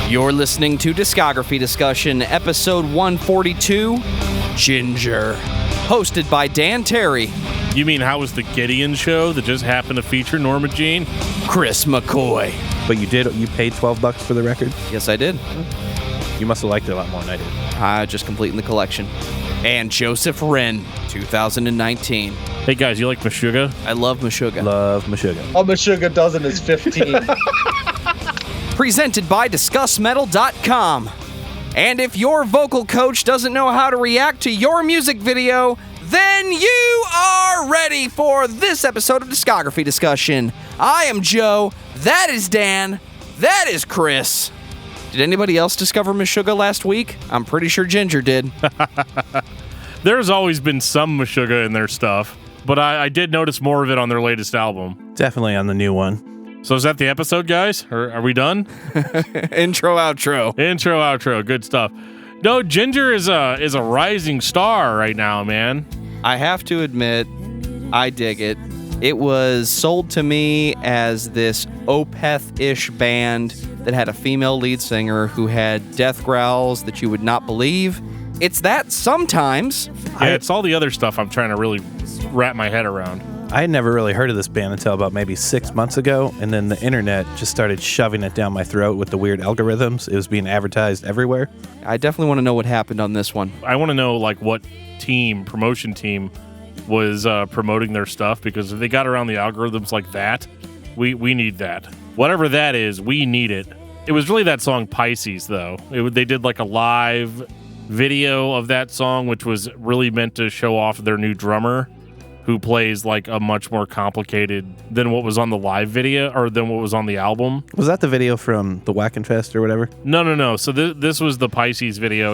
You're listening to Discography Discussion, episode 142, Jinjer, hosted by Dan Terry. You mean how was the Gideon show that just happened to feature Norma Jean? Chris McCoy. But you paid $12 for the record? Yes, I did. You must have liked it a lot more than I did. Just completing the collection. And Joseph Wren, 2019. Hey guys, you like Meshuggah? I love Meshuggah. Love Meshuggah. All Meshuggah dozen is 15. Presented by discussmetal.com. And if your vocal coach doesn't know how to react to your music video, then you are ready for this episode of Discography Discussion. I am Joe. That is Dan. That is Chris. Did anybody else discover Meshuggah last week? I'm pretty sure Jinjer did. There's always been some Meshuggah in their stuff, but I did notice more of it on their latest album. Definitely on the new one. So is that the episode, guys? Or are we done? Intro, outro. Intro, outro. Good stuff. No, Jinjer is a rising star right now, man. I have to admit, I dig it. It was sold to me as this Opeth-ish band that had a female lead singer who had death growls that you would not believe. It's that sometimes. Yeah, it's all the other stuff I'm trying to really wrap my head around. I had never really heard of this band until about maybe 6 months ago, and then the internet just started shoving it down my throat with the weird algorithms. It was being advertised everywhere. I definitely want to know what happened on this one. I want to know like what promotion team was promoting their stuff, because if they got around the algorithms like that, we need that. Whatever that is, we need it. It was really that song Pisces, though. They did like a live video of that song, which was really meant to show off their new drummer, who plays like a much more complicated than what was on the live video or than what was on the album. Was that the video from the Wackenfest or whatever? No. So this was the Pisces video.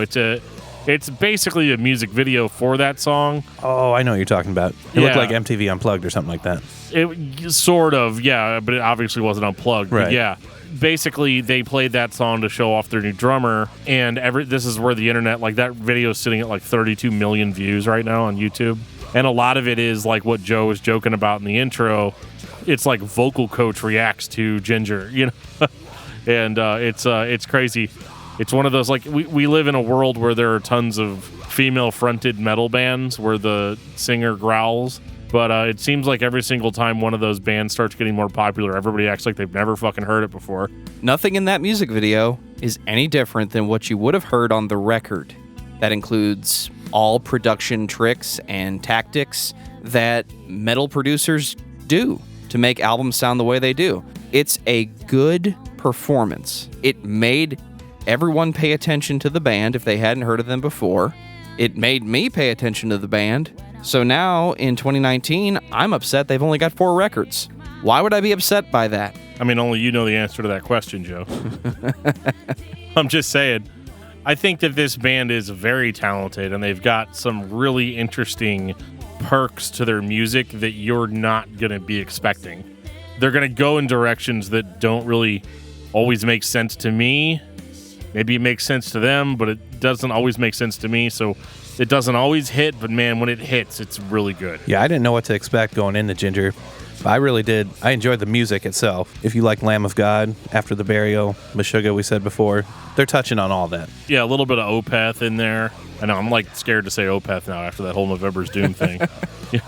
It's basically a music video for that song. Oh, I know what you're talking about. It looked like MTV Unplugged or something like that. It sort of, yeah, but it obviously wasn't unplugged. Right. But yeah. Basically, they played that song to show off their new drummer, and this is where the internet, like that video is sitting at like 32 million views right now on YouTube. And a lot of it is like what Joe was joking about in the intro. It's like vocal coach reacts to Jinjer, you know? And it's crazy. It's one of those, like, we live in a world where there are tons of female-fronted metal bands where the singer growls. But it seems like every single time one of those bands starts getting more popular, everybody acts like they've never fucking heard it before. Nothing in that music video is any different than what you would have heard on the record. That includes all production tricks and tactics that metal producers do to make albums sound the way they do. It's a good performance. It made everyone pay attention to the band if they hadn't heard of them before. It made me pay attention to the band. So now, in 2019, I'm upset they've only got 4 records. Why would I be upset by that? I mean, only you know the answer to that question, Joe. I'm just saying. I think that this band is very talented, and they've got some really interesting perks to their music that you're not going to be expecting. They're going to go in directions that don't really always make sense to me. Maybe it makes sense to them, but it doesn't always make sense to me, so it doesn't always hit, but man, when it hits, it's really good. Yeah, I didn't know what to expect going into Jinjer. I really did. I enjoyed the music itself. If you like Lamb of God, After the Burial, Meshuggah, we said before, they're touching on all that. Yeah, a little bit of Opeth in there. I know, I'm like scared to say Opeth now after that whole November's Doom thing. Yeah.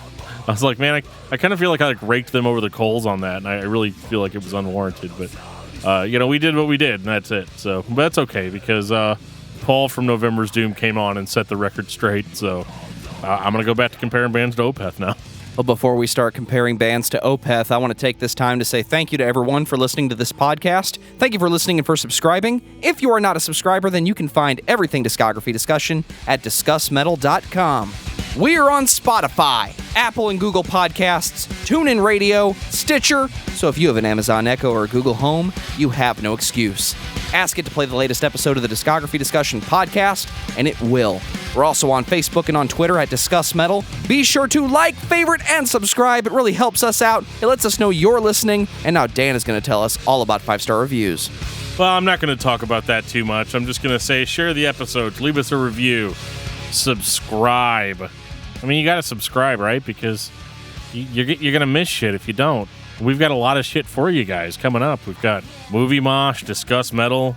I was like, man, I kind of feel like I raked them over the coals on that, and I really feel like it was unwarranted. But, we did what we did, and that's it. So, but that's okay, because Paul from November's Doom came on and set the record straight. So I'm going to go back to comparing bands to Opeth now. Well, before we start comparing bands to Opeth, I want to take this time to say thank you to everyone for listening to this podcast. Thank you for listening and for subscribing. If you are not a subscriber, then you can find everything Discography Discussion at discussmetal.com. We are on Spotify, Apple and Google Podcasts, TuneIn Radio, Stitcher, so if you have an Amazon Echo or a Google Home, you have no excuse. Ask it to play the latest episode of the Discography Discussion podcast, and it will. We're also on Facebook and on Twitter at Discuss Metal. Be sure to like, favorite, and subscribe. It really helps us out. It lets us know you're listening, and now Dan is going to tell us all about 5-star reviews. Well, I'm not going to talk about that too much. I'm just going to say share the episodes, leave us a review, subscribe. I mean, you got to subscribe, right? Because you're going to miss shit if you don't. We've got a lot of shit for you guys coming up. We've got Movie Mosh, Discuss Metal,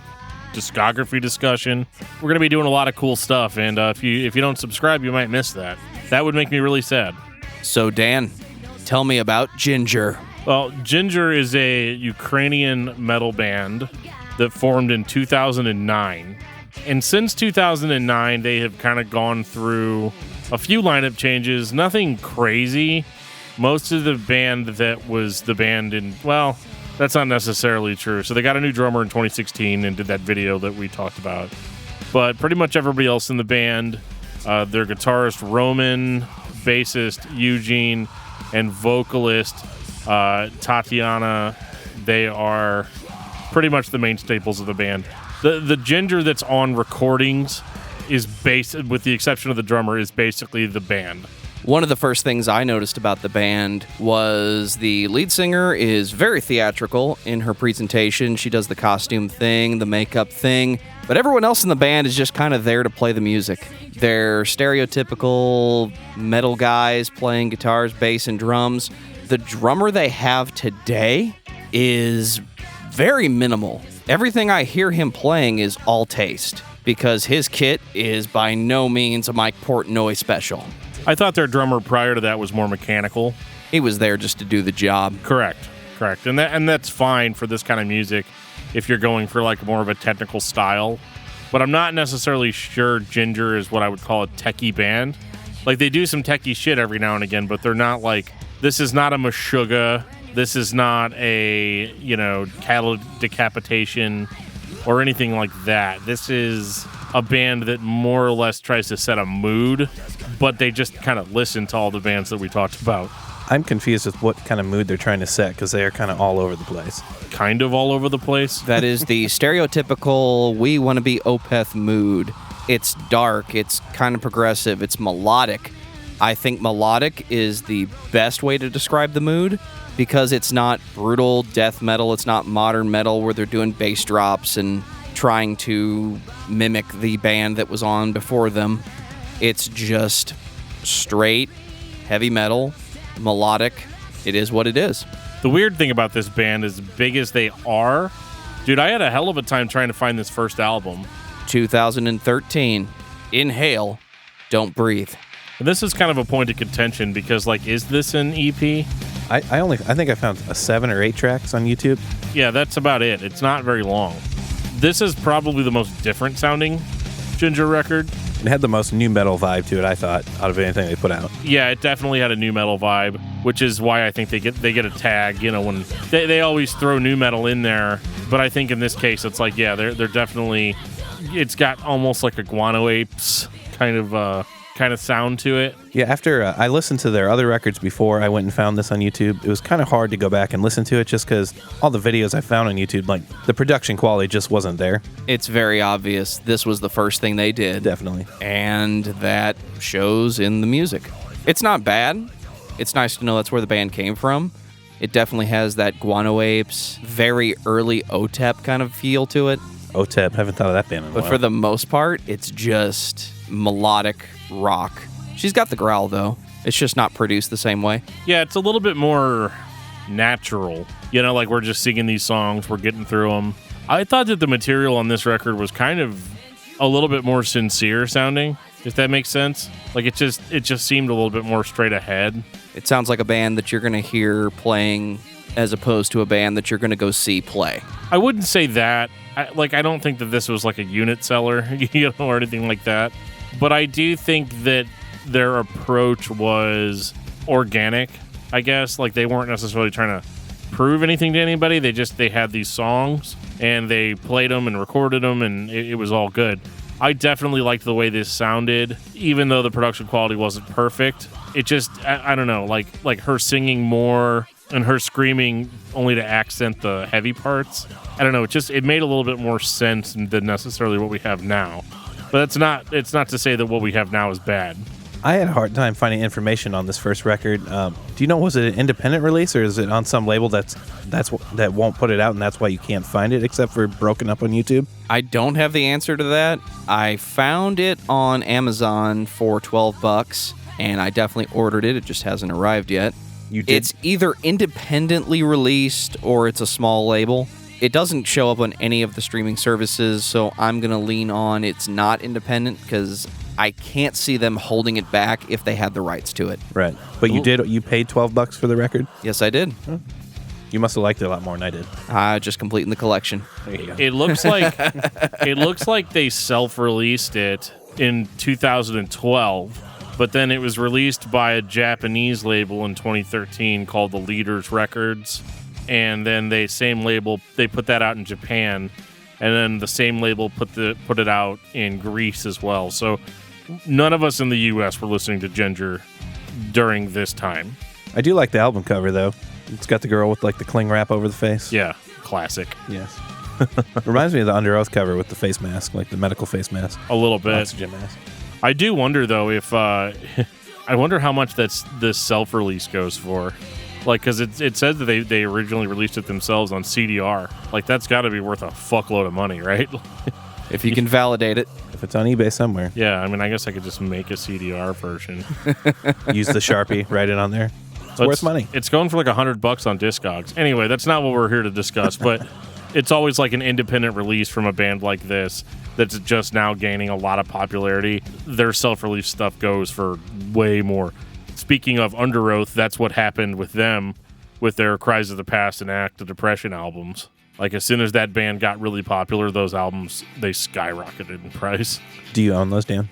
discography discussion. We're going to be doing a lot of cool stuff, and if you don't subscribe, you might miss that. That would make me really sad. So, Dan, tell me about Jinjer. Well, Jinjer is a Ukrainian metal band that formed in 2009. And since 2009, they have kind of gone through a few lineup changes. Nothing crazy. Most of the band that was the band in, well, that's not necessarily true. So they got a new drummer in 2016 and did that video that we talked about. But pretty much everybody else in the band, their guitarist Roman, bassist Eugene, and vocalist Tatiana, they are pretty much the main staples of the band. The Jinjer that's on recordings is with the exception of the drummer, is basically the band. One of the first things I noticed about the band was the lead singer is very theatrical in her presentation. She does the costume thing, the makeup thing, but everyone else in the band is just kind of there to play the music. They're stereotypical metal guys playing guitars, bass, and drums. The drummer they have today is very minimal. Everything I hear him playing is all taste, because his kit is by no means a Mike Portnoy special. I thought their drummer prior to that was more mechanical. He was there just to do the job. Correct. And that's fine for this kind of music if you're going for like more of a technical style. But I'm not necessarily sure Jinjer is what I would call a techie band. Like, they do some techie shit every now and again, but they're not like, this is not a Meshuggah. This is not a, cattle decapitation or anything like that. This is a band that more or less tries to set a mood, but they just kind of listen to all the bands that we talked about. I'm confused with what kind of mood they're trying to set, because they are kind of all over the place. Kind of all over the place? That is the stereotypical we want to be Opeth mood. It's dark, it's kind of progressive, it's melodic. I think melodic is the best way to describe the mood, because it's not brutal death metal, it's not modern metal where they're doing bass drops and trying to mimic the band that was on before them. It's just straight heavy metal, melodic. It is what it is. The weird thing about this band, as big as they are, dude, I had a hell of a time trying to find this first album. 2013, Inhale, Don't Breathe. And this is kind of a point of contention because, is this an EP? I think I found 7 or 8 tracks on YouTube. Yeah, that's about it. It's not very long. This is probably the most different sounding Jinjer record. It had the most new metal vibe to it, I thought, out of anything they put out. Yeah, it definitely had a new metal vibe, which is why I think they get a tag. When they always throw new metal in there, but I think in this case it's like, yeah, they're definitely. It's got almost like a Guano Apes kind of sound to it. Yeah, after I listened to their other records before I went and found this on YouTube, it was kind of hard to go back and listen to it just because all the videos I found on YouTube, the production quality just wasn't there. It's very obvious this was the first thing they did. Definitely. And that shows in the music. It's not bad. It's nice to know that's where the band came from. It definitely has that Guano Apes, very early OTEP kind of feel to it. OTEP, haven't thought of that band in a while. But for the most part, it's just melodic rock. She's got the growl, though. It's just not produced the same way. Yeah, it's a little bit more natural. We're just singing these songs, we're getting through them. I thought that the material on this record was kind of a little bit more sincere sounding, if that makes sense. It just seemed a little bit more straight ahead. It sounds like a band that you're going to hear playing as opposed to a band that you're going to go see play. I wouldn't say that. I don't think that this was like a unit seller, or anything like that. But I do think that their approach was organic, I guess. They weren't necessarily trying to prove anything to anybody. They had these songs, and they played them and recorded them, and it was all good. I definitely liked the way this sounded, even though the production quality wasn't perfect. It just, I don't know, like her singing more and her screaming only to accent the heavy parts. I don't know, it made a little bit more sense than necessarily what we have now. But it's not to say that what we have now is bad. I had a hard time finding information on this first record. Do you know, was it an independent release, or is it on some label that won't put it out, and that's why you can't find it, except for broken up on YouTube? I don't have the answer to that. I found it on Amazon for $12, and I definitely ordered it. It just hasn't arrived yet. You did? It's either independently released or it's a small label. It doesn't show up on any of the streaming services, so I'm going to lean on it's not independent because I can't see them holding it back if they had the rights to it. Right. But you paid $12 for the record? Yes, I did. You must have liked it a lot more than I did. Just completing the collection. There you go. It looks like they self-released it in 2012, but then it was released by a Japanese label in 2013 called the Leaders Records, and then they put that out in Japan, and then the same label put it out in Greece as well. So none of us in the U.S. were listening to Jinjer during this time. I do like the album cover, though. It's got the girl with like the cling wrap over the face. Yeah, classic. Yes. Reminds me of the Under Oath cover with the face mask, like the medical face mask. A little bit. Oxygen mask. I do wonder, though, if... I wonder how much this self-release goes for. Like, because it said that they originally released it themselves on CDR. Like, that's got to be worth a fuckload of money, right? If you can validate it. If it's on eBay somewhere. Yeah, I mean, I guess I could just make a CDR version. Use the Sharpie, write it on there. It's worth money. It's going for like $100 on Discogs. Anyway, that's not what we're here to discuss, but it's always like an independent release from a band like this that's just now gaining a lot of popularity. Their self-release stuff goes for way more. Speaking of Under Oath, that's what happened with them with their Cries of the Past and Act of Depression albums. Like, as soon as that band got really popular, those albums, they skyrocketed in price. Do you own those, Dan?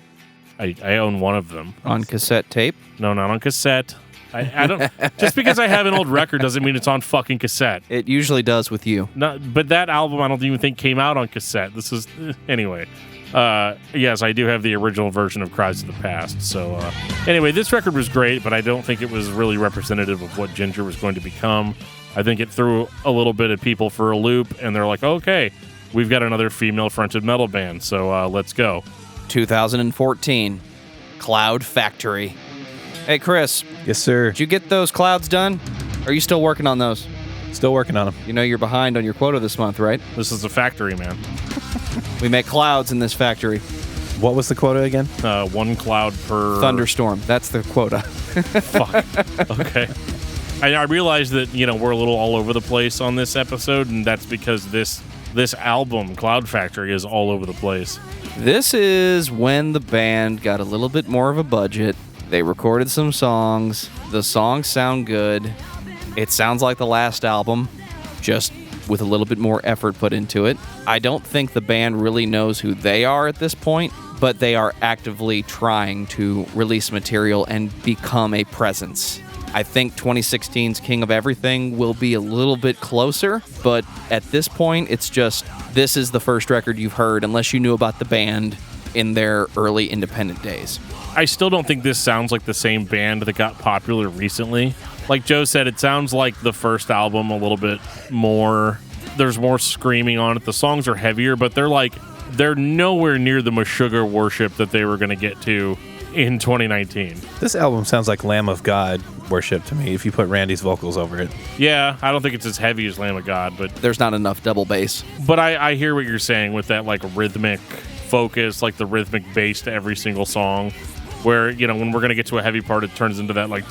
I own one of them. On cassette tape? No, not on cassette. I don't. Just because I have an old record doesn't mean it's on fucking cassette. It usually does with you. But that album I don't even think came out on cassette. This is anyway. Yes, I do have the original version of Cries of the Past. So anyway, this record was great, but I don't think it was really representative of what Jinjer was going to become. I think it threw a little bit of people for a loop, and they're like, okay, we've got another female-fronted metal band, so let's go. 2014, Cloud Factory. Hey, Chris. Yes, sir. Did you get those clouds done? Or are you still working on those? Still working on them. You know you're behind on your quota this month, right? This is a factory, man. We make clouds in this factory. What was the quota again? 1 cloud per... Thunderstorm. That's the quota. Fuck. Okay. I realize that, we're a little all over the place on this episode, and that's because this album, Cloud Factory, is all over the place. This is when the band got a little bit more of a budget. They recorded some songs. The songs sound good. It sounds like the last album, just with a little bit more effort put into it. I don't think the band really knows who they are at this point, but they are actively trying to release material and become a presence. I think 2016's King of Everything will be a little bit closer, but at this point, it's just, this is the first record you've heard, unless you knew about the band in their early independent days. I still don't think this sounds like the same band that got popular recently. Like Joe said, it sounds like the first album a little bit more. There's more screaming on it. The songs are heavier, but they're nowhere near the Meshuggah worship that they were going to get to in 2019. This album sounds like Lamb of God worship to me if you put Randy's vocals over it. Yeah, I don't think it's as heavy as Lamb of God, but there's not enough double bass. But I hear what you're saying with that like rhythmic focus, like the rhythmic bass to every single song, where when we're gonna get to a heavy part, it turns into that like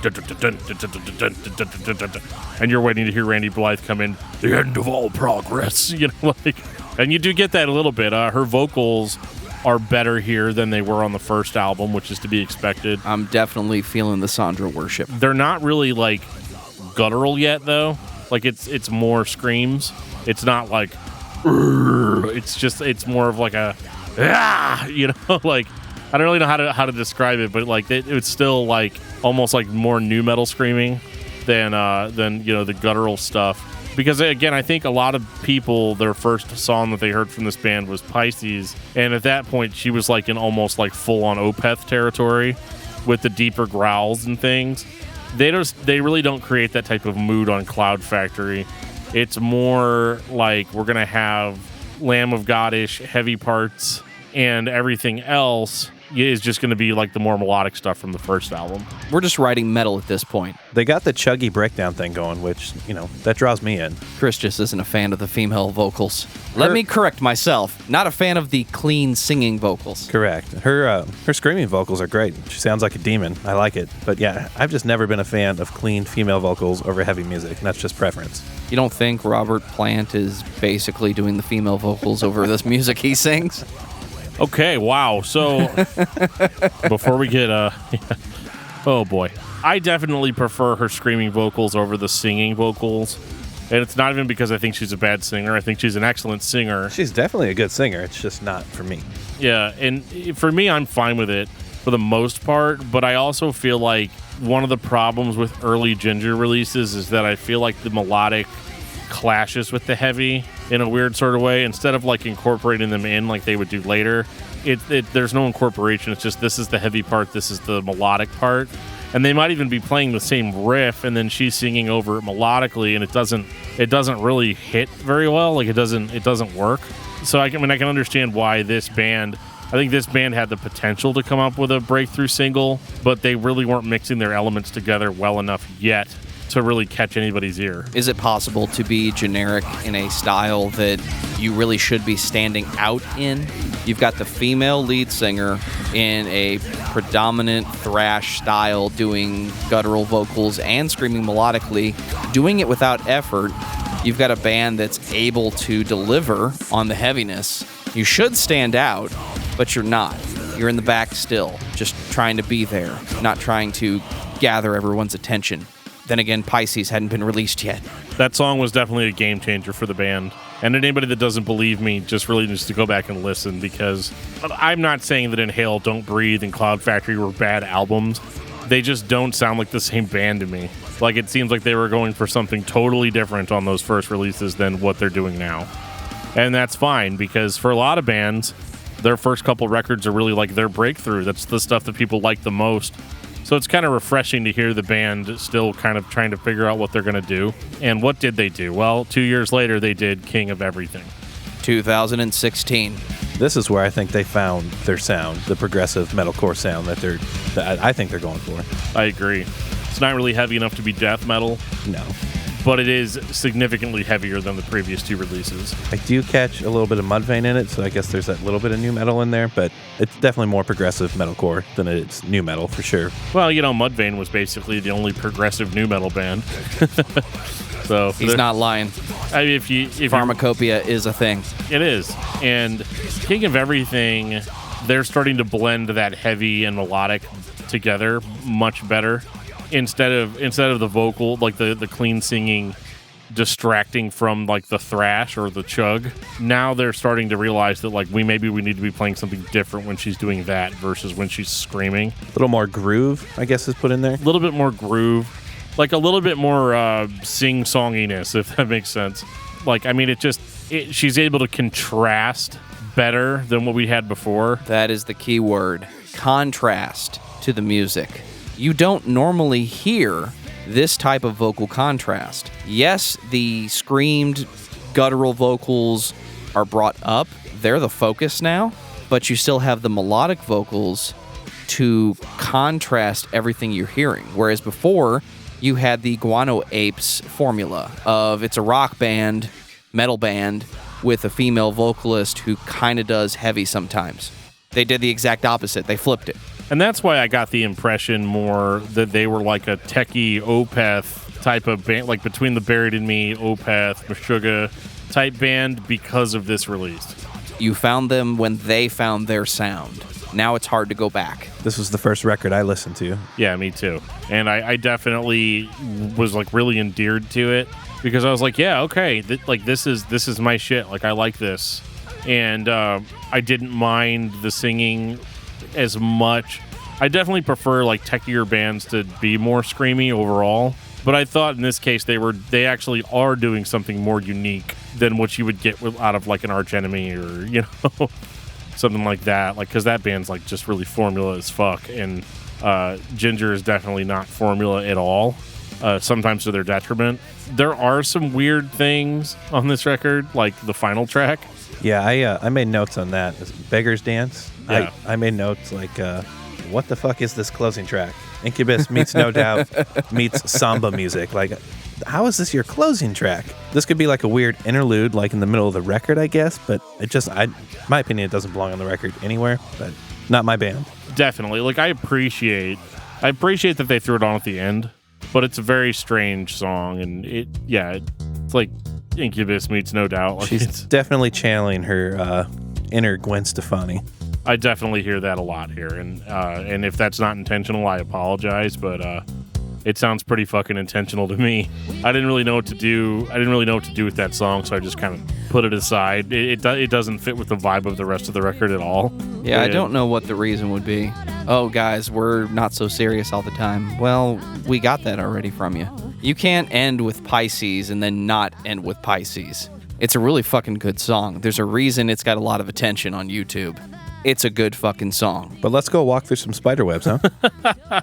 and you're waiting to hear Randy Blythe come in, the end of all progress, and you do get that a little bit. Her vocals are better here than they were on the first album, which is to be expected. I'm definitely feeling the Sandra worship. They're not really like guttural yet, though. Like it's more screams. It's not like it's more of like a like I don't really know how to describe it, but like it's still like almost like more nu metal screaming than the guttural stuff. Because, again, I think a lot of people, their first song that they heard from this band was Pisces. And at that point, she was like in almost like full-on Opeth territory with the deeper growls and things. They really don't create that type of mood on Cloud Factory. It's more like we're going to have Lamb of God-ish heavy parts, and everything else is just going to be like the more melodic stuff from the first album. We're just writing metal at this point. They got the chuggy breakdown thing going, which, that draws me in. Chris just isn't a fan of the female vocals. Let me correct myself. Not a fan of the clean singing vocals. Correct. Her screaming vocals are great. She sounds like a demon. I like it. But yeah, I've just never been a fan of clean female vocals over heavy music. That's just preference. You don't think Robert Plant is basically doing the female vocals over this music he sings? Okay, wow. So before we get oh boy. I definitely prefer her screaming vocals over the singing vocals. And it's not even because I think she's a bad singer. I think she's an excellent singer. She's definitely a good singer. It's just not for me. Yeah, and for me, I'm fine with it for the most part. But I also feel like one of the problems with early Jinjer releases is that I feel like the melodic clashes with the heavy in a weird sort of way. Instead of like incorporating them in like they would do later, there's no incorporation. It's just this is the heavy part, this is the melodic part. And they might even be playing the same riff, and then she's singing over it melodically, and it doesn't really hit very well. Like it doesn't work. So I can understand why this band. I think this band had the potential to come up with a breakthrough single, but they really weren't mixing their elements together well enough yet to really catch anybody's ear. Is it possible to be generic in a style that you really should be standing out in? You've got the female lead singer in a predominant thrash style doing guttural vocals and screaming melodically, doing it without effort. You've got a band that's able to deliver on the heaviness. You should stand out, but you're not. You're in the back still, just trying to be there, not trying to gather everyone's attention. Then again, Pisces hadn't been released yet. That song was definitely a game changer for the band. And anybody that doesn't believe me just really needs to go back and listen, because I'm not saying that Inhale, Don't Breathe, and Cloud Factory were bad albums. They just don't sound like the same band to me. Like, it seems like they were going for something totally different on those first releases than what they're doing now. And that's fine, because for a lot of bands, their first couple records are really like their breakthrough. That's the stuff that people like the most. So it's kind of refreshing to hear the band still kind of trying to figure out what they're going to do. And what did they do? Well, 2 years later, they did King of Everything. 2016. This is where I think they found their sound, the progressive metalcore sound that I think they're going for. I agree. It's not really heavy enough to be death metal. No. But it is significantly heavier than the previous two releases. I do catch a little bit of Mudvayne in it, so I guess there's that little bit of new metal in there, but it's definitely more progressive metalcore than it's new metal for sure. Well, Mudvayne was basically the only progressive new metal band. So he's not lying. I mean, if Pharmacopoeia is a thing. It is. And King of Everything, they're starting to blend that heavy and melodic together much better. Instead of the vocal, like the clean singing distracting from like the thrash or the chug, now they're starting to realize that like we need to be playing something different when she's doing that versus when she's screaming. A little more groove, I guess, is put in there. A little bit more groove, like a little bit more sing-songiness, if that makes sense. Like, I mean, she's able to contrast better than what we had before. That is the key word. Contrast to the music. You don't normally hear this type of vocal contrast. Yes, the screamed guttural vocals are brought up. They're the focus now, but you still have the melodic vocals to contrast everything you're hearing. Whereas before, you had the Guano Apes formula of it's a rock band, metal band, with a female vocalist who kind of does heavy sometimes. They did the exact opposite. They flipped it. And that's why I got the impression more that they were like a techie Opeth type of band, like between the Buried in Me, Opeth, Meshuggah type band because of this release. You found them when they found their sound. Now it's hard to go back. This was the first record I listened to. Yeah, me too. And I definitely was like really endeared to it because I was like, yeah, okay, this is my shit. Like, I like this. And I didn't mind the singing as much. I definitely prefer like techier bands to be more screamy overall, but I thought in this case they actually are doing something more unique than what you would get out of like an Arch Enemy or something like that. Like, because that band's like just really formula as fuck, and Jinjer is definitely not formula at all. sometimes to their detriment. There are some weird things on this record, like the final track. Yeah, I made notes on that. Beggar's Dance. Yeah. I made notes like, what the fuck is this closing track? Incubus meets No Doubt meets samba music. Like, how is this your closing track? This could be like a weird interlude, like in the middle of the record, I guess. But it just, my opinion, it doesn't belong on the record anywhere. But not my band. Definitely. Like, I appreciate that they threw it on at the end, but it's a very strange song, and it's like Incubus meets No Doubt. Like, She's definitely channeling her inner Gwen Stefani. I definitely hear that a lot here, and if that's not intentional, I apologize, but it sounds pretty fucking intentional to me. I didn't really know what to do. With that song, so I just kind of put it aside. It doesn't fit with the vibe of the rest of the record at all. Yeah, I don't know what the reason would be. Oh, guys, we're not so serious all the time. Well, we got that already from you. You can't end with Pisces and then not end with Pisces. It's a really fucking good song. There's a reason it's got a lot of attention on YouTube. It's a good fucking song. But let's go walk through some spiderwebs, huh?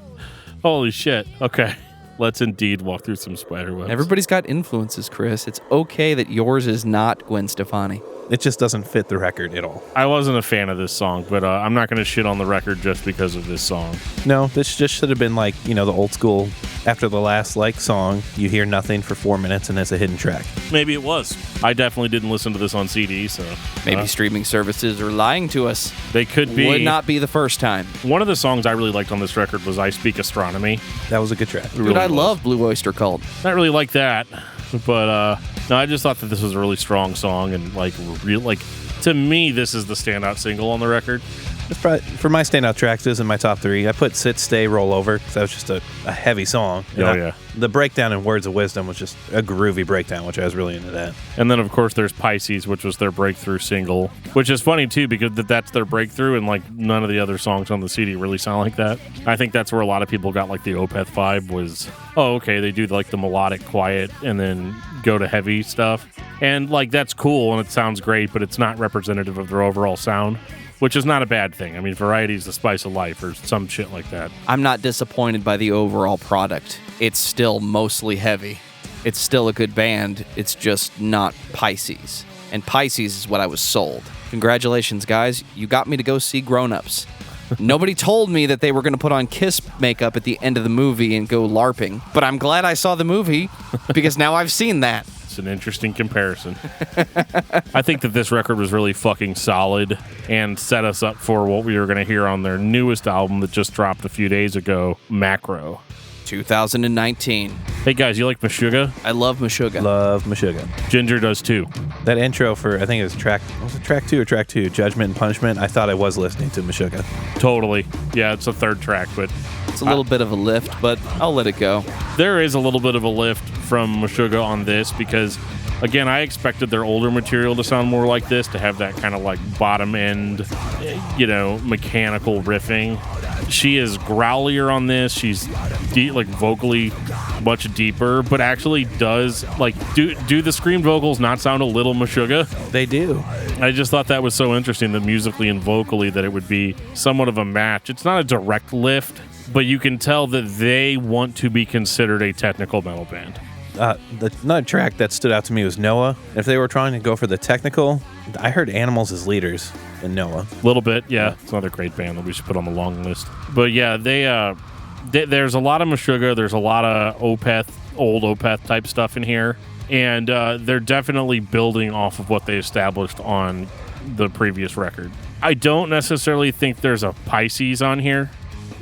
Holy shit. Okay. Let's indeed walk through some spiderwebs. Everybody's got influences, Chris. It's okay that yours is not Gwen Stefani. It just doesn't fit the record at all. I wasn't a fan of this song, but I'm not going to shit on the record just because of this song. No, this just should have been like, the old school, after the last song, you hear nothing for 4 minutes and it's a hidden track. Maybe it was. I definitely didn't listen to this on CD, so... Maybe streaming services are lying to us. They could be. Would not be the first time. One of the songs I really liked on this record was I Speak Astronomy. That was a good track. Dude, I love Blue Oyster Cult. Not really like that, but no, I just thought that this was a really strong song, and to me, this is the standout single on the record. It's probably, for my standout tracks, this is in my top 3. I put Sit, Stay, Roll Over, because that was just a heavy song. Yeah. The breakdown in Words of Wisdom was just a groovy breakdown, which I was really into that. And then, of course, there's Pisces, which was their breakthrough single, which is funny, too, because that's their breakthrough, and, none of the other songs on the CD really sound like that. I think that's where a lot of people got, the Opeth vibe was, oh, okay, they do, the melodic quiet and then go to heavy stuff. And, that's cool, and it sounds great, but it's not representative of their overall sound. Which is not a bad thing. I mean, variety is the spice of life or some shit like that. I'm not disappointed by the overall product. It's still mostly heavy. It's still a good band. It's just not Pisces. And Pisces is what I was sold. Congratulations, guys. You got me to go see Grown Ups. Nobody told me that they were going to put on Kiss makeup at the end of the movie and go LARPing. But I'm glad I saw the movie because now I've seen that. It's an interesting comparison. I think that this record was really fucking solid and set us up for what we were going to hear on their newest album that just dropped a few days ago, Macro. 2019. Hey guys, you like Meshuggah? I love Meshuggah. Love Meshuggah. Jinjer does too. That intro for, I think it was track 2 or track 2, Judgment and Punishment, I thought I was listening to Meshuggah. Totally. Yeah, it's a third track, but... It's a little bit of a lift, but I'll let it go. There is a little bit of a lift from Meshuggah on this because, again, I expected their older material to sound more like this, to have that kind of bottom end, mechanical riffing. She is growlier on this. She's vocally much deeper, but actually does do the scream vocals not sound a little Meshuggah? They do. I just thought that was so interesting that musically and vocally that it would be somewhat of a match. It's not a direct lift, but you can tell that they want to be considered a technical metal band. Another track that stood out to me was Noah. If they were trying to go for the technical, I heard Animals as leaders in Noah. A little bit, yeah. It's another great band that we should put on the long list. But yeah, there's a lot of Meshuggah. There's a lot of Opeth, old Opeth type stuff in here. And they're definitely building off of what they established on the previous record. I don't necessarily think there's a Pisces on here,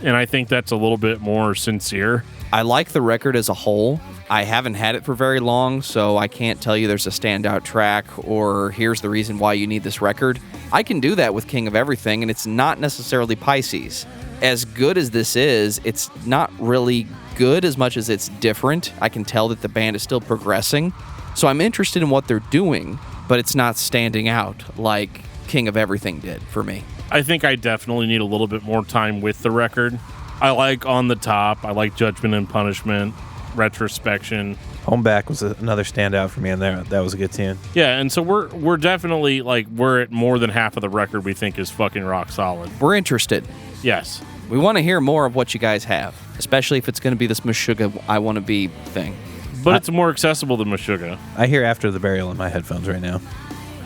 and I think that's a little bit more sincere. I like the record as a whole. I haven't had it for very long, so I can't tell you there's a standout track or here's the reason why you need this record. I can do that with King of Everything, and it's not necessarily Pisces. As good as this is, it's not really good as much as it's different. I can tell that the band is still progressing, so I'm interested in what they're doing, but it's not standing out like King of Everything did for me. I think I definitely need a little bit more time with the record. I like On the Top. I like Judgment and Punishment, Retrospection. Home Back was another standout for me in there. That was a good tune. Yeah, and so we're definitely we're at more than half of the record we think is fucking rock solid. We're interested. Yes. We want to hear more of what you guys have. especially if it's going to be this Meshuggah I Want to Be thing. But it's more accessible than Meshuggah. I hear After the Burial in my headphones right now.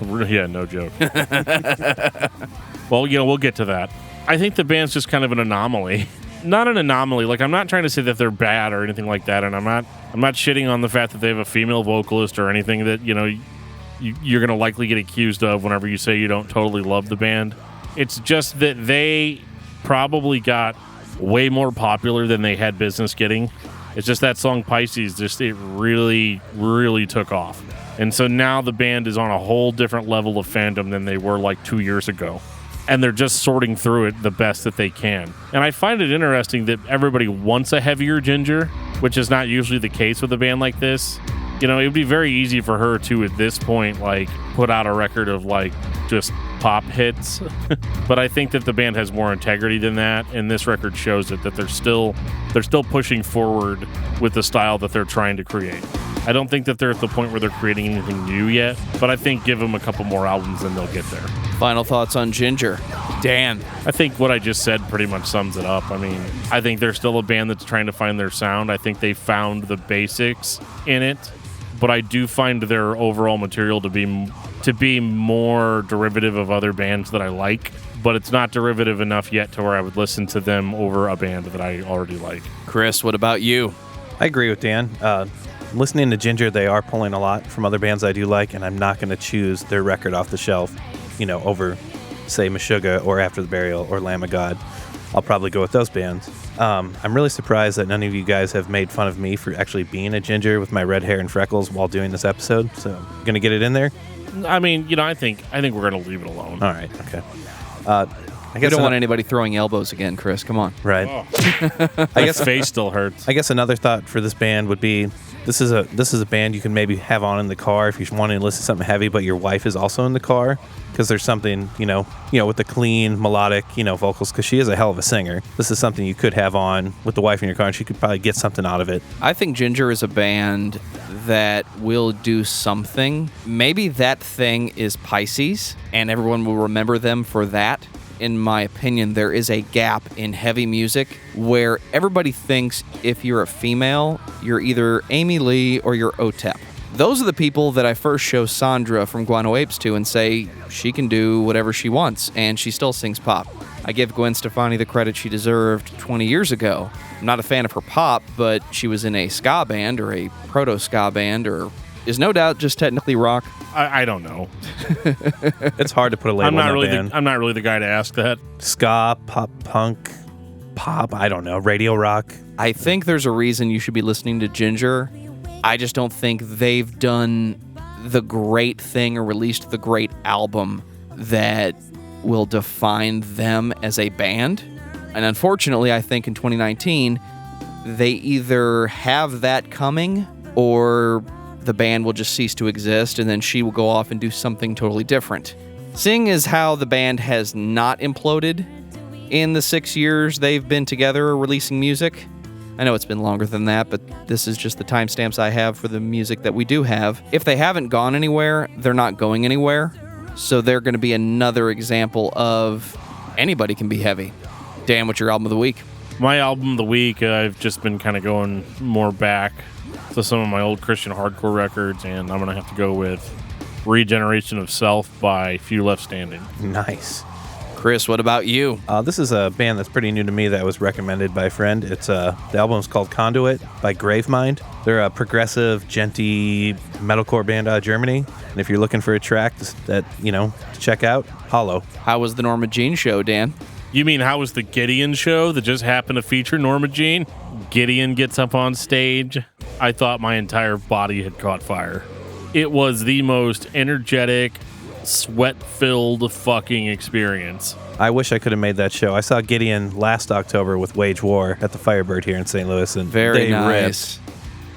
Yeah, no joke. Well, we'll get to that. I think the band's just kind of an anomaly. Not an anomaly. Like, I'm not trying to say that they're bad or anything like that, and I'm not shitting on the fact that they have a female vocalist or anything that, you're going to likely get accused of whenever you say you don't totally love the band. It's just that they probably got way more popular than they had business getting. It's just that song Pisces, it really, really took off. And so now the band is on a whole different level of fandom than they were like 2 years ago. And they're just sorting through it the best that they can. And I find it interesting that everybody wants a heavier Jinjer, which is not usually the case with a band like this. It would be very easy for her to, at this point, like, put out a record of, like, just pop hits. But I think that the band has more integrity than that, and this record shows it, that they're still pushing forward with the style that they're trying to create. I don't think that they're at the point where they're creating anything new yet, but I think give them a couple more albums and they'll get there. Final thoughts on Jinjer. Dan. I think what I just said pretty much sums it up. I mean, I think they're still a band that's trying to find their sound. I think they found the basics in it, but I do find their overall material to be more derivative of other bands that I like, but it's not derivative enough yet to where I would listen to them over a band that I already like. Chris, what about you? I agree with Dan. Listening to Jinjer, they are pulling a lot from other bands I do like, and I'm not going to choose their record off the shelf, over, say, Meshuggah or After the Burial or Lamb of God. I'll probably go with those bands. I'm really surprised that none of you guys have made fun of me for actually being a Jinjer with my red hair and freckles while doing this episode, so going to get it in there? I mean, I think we're going to leave it alone. All right, okay. I don't want anybody throwing elbows again, Chris. Come on. Right. Oh. I guess face still hurts. I guess another thought for this band would be this is a band you can maybe have on in the car if you're wanting to listen to something heavy, but your wife is also in the car, because there's something with the clean melodic vocals, because she is a hell of a singer. This is something you could have on with the wife in your car, and she could probably get something out of it. I think Jinjer is a band that will do something. Maybe that thing is Pisces, and everyone will remember them for that. In my opinion, there is a gap in heavy music where everybody thinks if you're a female, you're either Amy Lee or you're OTEP. Those are the people that I first show Sandra from Guano Apes to and say she can do whatever she wants, and she still sings pop. I give Gwen Stefani the credit she deserved 20 years ago. I'm not a fan of her pop, but she was in a ska band or a proto-ska band, or is No Doubt just technically rock? I don't know. It's hard to put a label on a band. I'm not really the guy to ask that. Ska, pop, punk, pop, I don't know, radio rock. I think there's a reason you should be listening to Jinjer. I just don't think they've done the great thing or released the great album that will define them as a band. And unfortunately, I think in 2019, they either have that coming or the band will just cease to exist, and then she will go off and do something totally different. Seeing as how the band has not imploded in the 6 years they've been together releasing music, I know it's been longer than that, but this is just the timestamps I have for the music that we do have. If they haven't gone anywhere, they're not going anywhere, so they're going to be another example of anybody can be heavy. Dan, what's your album of the week? My album of the week, I've just been kind of going more back to some of my old Christian hardcore records, and I'm going to have to go with Regeneration of Self by Few Left Standing. Nice. Chris, what about you? This is a band that's pretty new to me that was recommended by a friend. It's the album is called Conduit by Gravemind. They're a progressive, genty metalcore band out of Germany. And if you're looking for a track that, to check out, Hollow. How was the Norma Jean show, Dan? You mean how was the Gideon show that just happened to feature Norma Jean? Gideon gets up on stage. I thought my entire body had caught fire. It was the most energetic, sweat-filled fucking experience. I wish I could have made that show. I saw Gideon last October with Wage War at the Firebird here in St. Louis, and Very nice.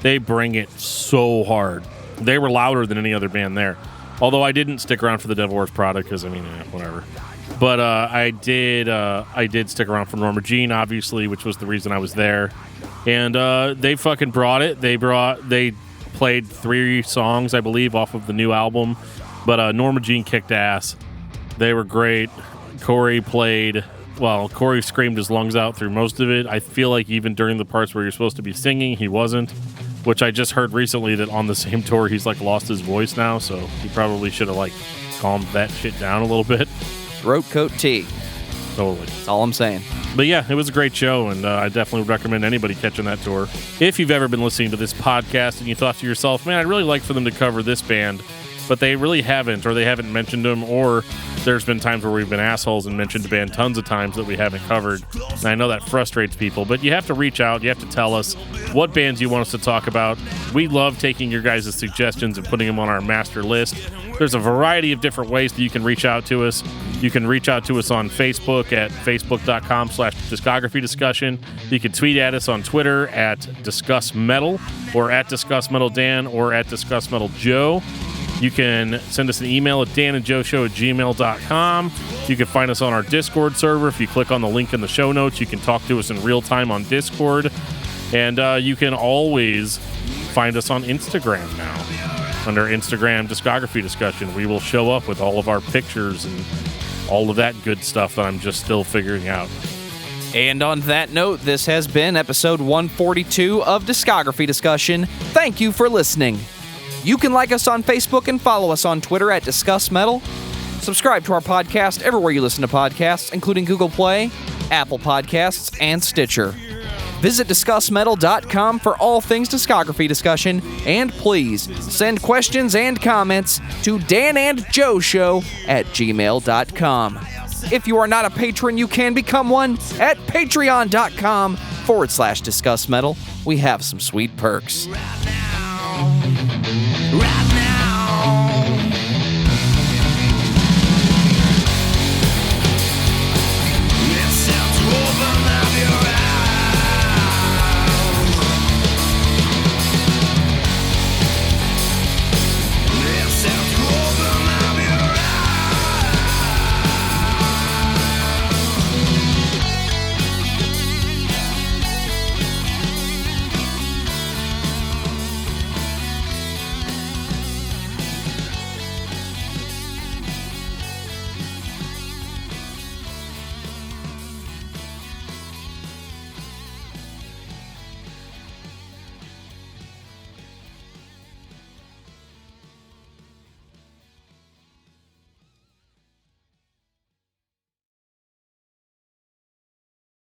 They bring it so hard. They were louder than any other band there. Although I didn't stick around for the Devil Wears Prada because, whatever. But I did stick around for Norma Jean, obviously, which was the reason I was there. And they fucking brought it. They played 3 songs, I believe, off of the new album. But Norma Jean kicked ass. They were great. Corey played well, Corey screamed his lungs out through most of it. I feel like even during the parts where you're supposed to be singing, he wasn't, which I just heard recently that on the same tour, he's like lost his voice now, so he probably should have like calmed that shit down a little bit. Throat coat tea. Totally. That's all I'm saying. But yeah, it was a great show, and I definitely would recommend anybody catching that tour. If you've ever been listening to this podcast and you thought to yourself, man, I'd really like for them to cover this band, but they really haven't, or they haven't mentioned them, or there's been times where we've been assholes and mentioned the band tons of times that we haven't covered. And I know that frustrates people, but you have to reach out. You have to tell us what bands you want us to talk about. We love taking your guys' suggestions and putting them on our master list. There's a variety of different ways that you can reach out to us. You can reach out to us on Facebook at facebook.com/discography discussion. You can tweet at us on Twitter at discussmetal, or at discussmetaldan, or at discussmetaljoe. You can send us an email at danandjoeshow@gmail.com. You can find us on our Discord server. If you click on the link in the show notes, you can talk to us in real time on Discord. And you can always find us on Instagram now. Under Instagram Discography Discussion, we will show up with all of our pictures and all of that good stuff that I'm just still figuring out. And on that note, this has been episode 142 of Discography Discussion. Thank you for listening. You can like us on Facebook and follow us on Twitter at discussmetal. Subscribe to our podcast everywhere you listen to podcasts, including Google Play, Apple Podcasts, and Stitcher. Visit discussmetal.com for all things discography discussion, and please send questions and comments to danandjoeshow@gmail.com. If you are not a patron, you can become one at patreon.com/discussmetal. We have some sweet perks.